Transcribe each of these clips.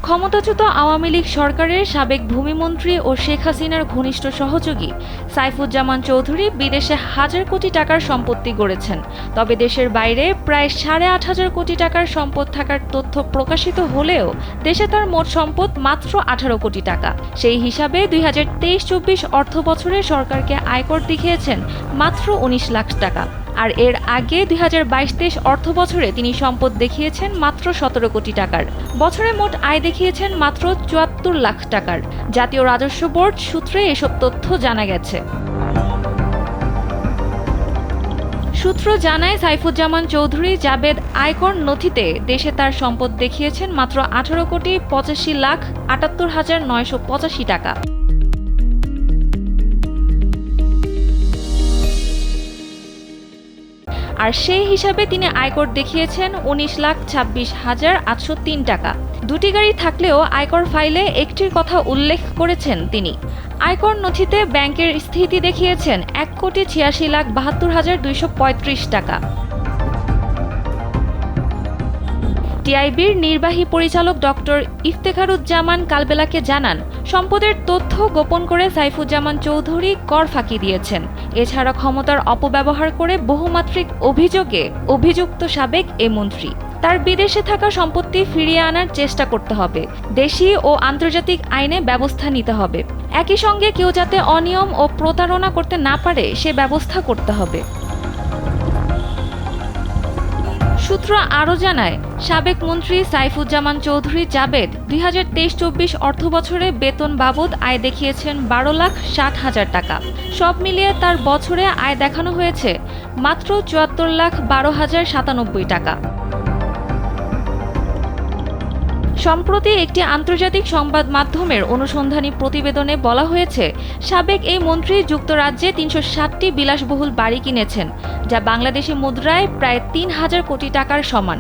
ক্ষমতাচ্যুত আওয়ামী লীগ সরকারের সাবেক ভূমিমন্ত্রী ও শেখ হাসিনার ঘনিষ্ঠ সহযোগী সাইফুজ্জামান চৌধুরী বিদেশে হাজার কোটি টাকার সম্পত্তি গড়েছেন। তবে দেশের বাইরে প্রায় ৮.৫ কোটি টাকার সম্পদ থাকার তথ্য প্রকাশিত হলেও দেশে তার মোট সম্পদ মাত্র ১৮ কোটি টাকা। সেই হিসাবে ২০২৩-২৪ অর্থবছরে সরকারকে আয়কর দেখিয়েছেন মাত্র ১৯ লাখ টাকা। আর এর আগে ২০২২-২৩ অর্থবছরে তিনি সম্পদ দেখিয়েছেন মাত্র ১৭ কোটি টাকার। বছরে মোট আয় দেখিয়েছেন মাত্র ৭৪ লাখ টাকার। জাতীয় রাজস্ব বোর্ড সূত্রে এসব তথ্য জানা গেছে। সূত্র জানায়, সাইফুজ্জামান চৌধুরী জাবেদ আয়কর নথিতে দেশে তার সম্পদ দেখিয়েছেন মাত্র ১৮,৮৫,৭৮,৯৮৫ টাকা। আর সেই হিসাবে তিনি আয়কর দেখিয়েছেন ১৯,২৬,৮০৩ টাকা। দুটি গাড়ি থাকলেও আয়কর ফাইলে একটির কথা উল্লেখ করেছেন তিনি। আয়কর নথিতে ব্যাংকের স্থিতি দেখিয়েছেন ১,৮৬,৭২,২৩৫ টাকা। টিআইবির নির্বাহী পরিচালক ডক্টর ইফতেখারুজ্জামান কালবেলাকে জানান, সম্পদের তথ্য গোপন করে সাইফুজ্জামান চৌধুরী কর ফাঁকি দিয়েছেন। এছাড়া ক্ষমতার অপব্যবহার করে বহুমাত্রিক অভিযোগে অভিযুক্ত সাবেক এ মন্ত্রী। তার বিদেশে থাকা সম্পত্তি ফিরিয়ে আনার চেষ্টা করতে হবে। দেশি ও আন্তর্জাতিক আইনে ব্যবস্থা নিতে হবে। একই সঙ্গে কেউ যাতে অনিয়ম ও প্রতারণা করতে না পারে সে ব্যবস্থা করতে হবে। সূত্র আরও জানায়, সাবেক মন্ত্রী সাইফুজ্জামান চৌধুরী জাবেদ ২০২৩-২৪ অর্থবছরে বেতন বাবদ আয় দেখিয়েছেন ১২,৬০,০০০ টাকা। সব মিলিয়ে তার বছরে আয় দেখানো হয়েছে মাত্র ৭৪,১২,০৯৭ টাকা। সম্প্রতি একটি আন্তর্জাতিক সংবাদ মাধ্যমের অনুসন্ধানী প্রতিবেদনে বলা হয়েছে, সাবেক এই মন্ত্রী যুক্তরাজ্যে ৩৬০টি বিলাসবহুল বাড়ি কিনেছেন, যা বাংলাদেশি মুদ্রায় প্রায় ৩,০০০ কোটি টাকার সমান।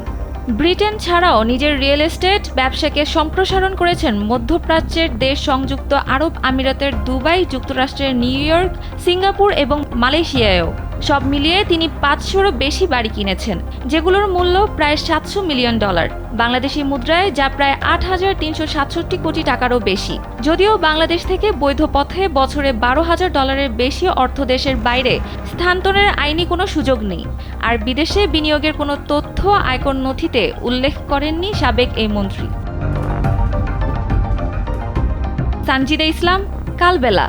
ব্রিটেন ছাড়াও নিজের রিয়েল এস্টেট ব্যবসাকে সম্প্রসারণ করেছেন মধ্যপ্রাচ্যের দেশ সংযুক্ত আরব আমিরাতের দুবাই, যুক্তরাষ্ট্রের নিউ ইয়র্ক, সিঙ্গাপুর এবং মালয়েশিয়ায়ও। সব মিলিয়ে তিনি ৫০০রও বেশি বাড়ি কিনেছেন, যেগুলোর মূল্য প্রায় $৭০০ মিলিয়ন, বাংলাদেশি মুদ্রায় যা প্রায় ৮,৩৬৭ কোটি টাকারও বেশি। যদিও বাংলাদেশ থেকে বৈধ পথে বছরে $১২,০০০ বেশি অর্থ দেশের বাইরে স্থানান্তরের আইনি কোনো সুযোগ নেই। আর বিদেশে বিনিয়োগের কোনো তথ্য আয়কর নথিতে উল্লেখ করেননি সাবেক এই মন্ত্রী। সানজিদা ইসলাম, কালবেলা।